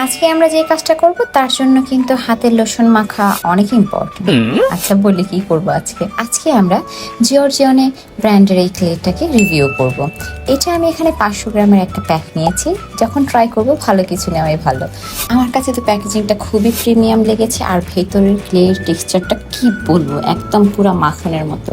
আজকে আমরা যে কাজটা করব তার জন্য কিন্তু হাতের লোশন মাখা অনেক ইম্পর্টেন্ট। আচ্ছা বলি কি করব আজকে আমরা জিওরজিয়নে ব্র্যান্ডের এই ক্লেটাকে রিভিউ করব। এটা আমি এখানে 500 গ্রামের একটা প্যাক নিয়েছি। যখন ট্রাই করব ভালো কিছু নেওয়াই ভালো। আমার কাছে তো প্যাকেজিংটা খুবই প্রিমিয়াম লেগেছে, আর ভেতরের ক্লের টেক্সচারটা কি বলবো, একদম পুরো মাখনের মতো।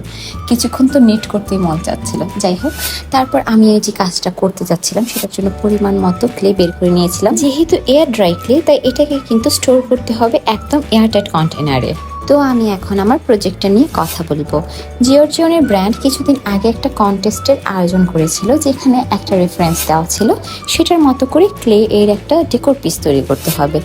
কিছুক্ষণ তো নিট করতেই মন চাচ্ছিল। যাই হোক, তারপর আমি এই যে কাজটা করতে যাচ্ছিলাম সেটার জন্য পরিমাণ মতো ক্লে বের করে নিয়েছিলাম। যেহেতু এয়ার ড্রাই ক্লে, তাই এটাকে কিন্তু স্টোর করতে হবে একদম এয়ারটাইট কন্টেনারে। তো আমি এখন আমার প্রজেক্টটা নিয়ে কথা বলবো। জিওরজিয়নের ব্র্যান্ড কিছুদিন আগে একটা কন্টেস্টের আয়োজন করেছিল, যেখানে একটা রেফারেন্স দেওয়া ছিল সেটার মতো করে ক্লে এর একটা ডেকোর পিস তৈরি করতে হবে।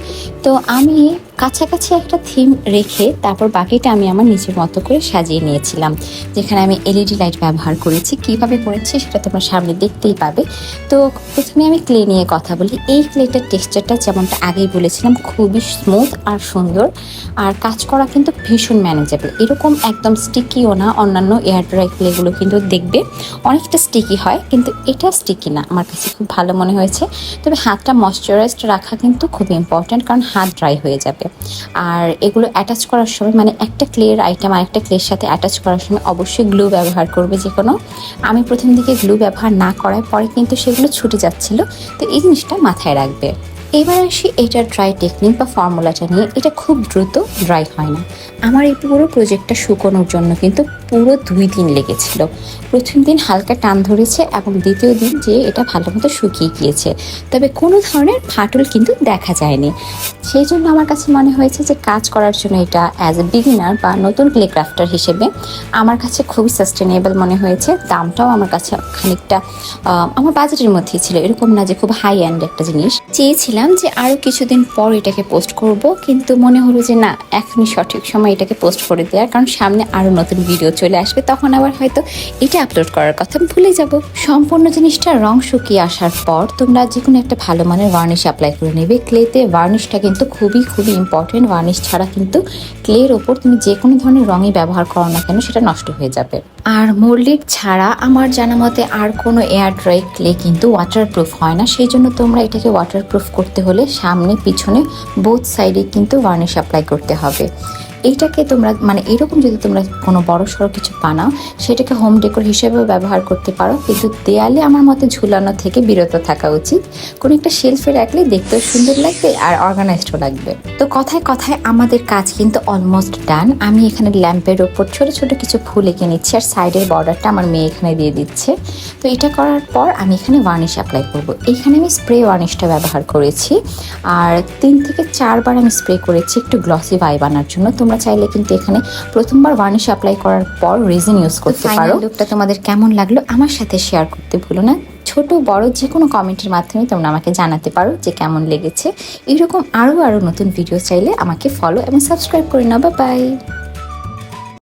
তো আমি কাছাকাছি একটা থিম রেখে তারপর বাকিটা আমি আমার নিজের মতো করে সাজিয়ে নিয়েছিলাম, যেখানে আমি এলইডি লাইট ব্যবহার করেছি। কিভাবে করেছি সেটা তোমরা সামনে দেখতেই পাবে। তো প্রথমে আমি ক্লে নিয়ে কথা বলি। এই ক্লেটার টেক্সচারটা যেমনটা আগেই বলেছিলাম খুবই স্মুথ আর সুন্দর, আর কাজ করা কিন্তু ভীষণ ম্যানেজেবল। এরকম একদম স্টিকিও না। অন্যান্য এয়ার ড্রাই ক্লেগুলো কিন্তু দেখবে অনেকটা স্টিকি হয়, কিন্তু এটা স্টিকি না। আমার কাছে খুব ভালো মনে হয়েছে। তবে হাতটা ময়শ্চারাইজড রাখা কিন্তু খুব ইম্পর্ট্যান্ট, কারণ হাত ড্রাই হয়ে যাবে। আর এগুলো অ্যাটাচ করার সময়, মানে একটা ক্লের আইটেম আরেকটা ক্লের সাথে অ্যাটাচ করার সময় অবশ্যই গ্লু ব্যবহার করবে যে কোনো। আমি প্রথম দিকে গ্লু ব্যবহার না করায় পরে কিন্তু সেগুলো ছুটে যাচ্ছিল। তো এই জিনিসটা মাথায় রাখবে। এবার আসি এটার ড্রাই টেকনিক বা ফর্মুলাটা নিয়ে। এটা খুব দ্রুত ড্রাই হয় না। আমার এই পুরো প্রজেক্টটা শুকোনোর জন্য কিন্তু পুরো 2 দিন লেগেছিল। প্রথম দিন হালকা টান ধরেছে এবং দ্বিতীয় দিন যে এটা ভালো মতো শুকিয়ে গিয়েছে, তবে কোনো ধরনের ফাটল কিন্তু দেখা যায়নি। সেই জন্য আমার কাছে মনে হয়েছে যে কাজ করার জন্য এটা অ্যাজ এ বিগিনার বা নতুন ক্লে ক্রাফটার হিসেবে আমার কাছে খুবই সাস্টেনেবল মনে হয়েছে। দামটাও আমার কাছে খানিকটা আমার বাজেটের মধ্যেই ছিল, এরকম না যে খুব হাই এন্ড একটা জিনিস। চেয়েছিলাম যে আরও কিছুদিন পর এটাকে পোস্ট করব, কিন্তু মনে হলো যে না, এখনই সঠিক সময় এটাকে পোস্ট করে দেওয়ার, কারণ সামনে আরও নতুন ভিডিও চলে আসবে, তখন আবার হয়তো এটা আপলোড করার কথা ভুলে যাব। সম্পূর্ণ জিনিসটা রং শুকিয়ে আসার পর তোমরা যে কোনো একটা ভালো মানের ভার্নিশ অ্যাপ্লাই করে নেবে। ক্লেতে ভার্নিশটা কিন্তু খুবই ইম্পর্টেন্ট। ভার্নিশ ছাড়া কিন্তু ক্লের ওপর তুমি যে কোনো ধরনের রঙই ব্যবহার করো না কেন সেটা নষ্ট হয়ে যাবে। আর মোল্ডিং ছাড়া আমার জানা মতে আর কোনো এয়ার ড্রাই ক্লে কিন্তু ওয়াটারপ্রুফ হয় না। সেই জন্য তোমরা এটাকে ওয়াটারপ্রুফ করতে হলে সামনে পিছনে বোথ সাইডে কিন্তু ভার্নিশ অ্যাপ্লাই করতে হবে। এইটাকে তোমরা মানে এরকম যদি তোমরা কোনো বড় সড়ো কিছু বানাও সেটাকে হোম ডেকোর হিসেবেও ব্যবহার করতে পারো, কিন্তু দেয়ালে আমার মতে ঝুলানো থেকে বিরত থাকা উচিত। কোনো একটা শেলফে রাখলে দেখতেও সুন্দর লাগবে আর অর্গানাইজডও লাগবে। তো কথায় কথায় আমাদের কাজ কিন্তু অলমোস্ট ডান। আমি এখানে ল্যাম্পের ওপর ছোট ছোট কিছু ফুল এঁকে নিচ্ছি, আর সাইডের বর্ডারটা আমার মেয়ে এখানে দিয়ে দিচ্ছে। তো এটা করার পর আমি এখানে ভার্নিশ অ্যাপ্লাই করব। এখানে আমি স্প্রে ভার্নিশটা ব্যবহার করেছি, আর 3 থেকে 4 বার আমি স্প্রে করেছি একটু গ্লসি ভাইব আনার জন্য। তোমরা চাইলে কিন্তু এখানে প্রথমবার ভার্নিশ অ্যাপ্লাই করার পর রেজিন ইউজ করতে পারো। লুকটা তোমাদের কেমন লাগলো আমার সাথে শেয়ার করতে ভুলো না। ছোট বড় যে কোনো কমেন্টের মাধ্যমে তোমরা আমাকে জানাতে পারো যে কেমন লেগেছে। এরকম আরও নতুন ভিডিও চাইলে আমাকে ফলো এবং সাবস্ক্রাইব করে নাও। বাই।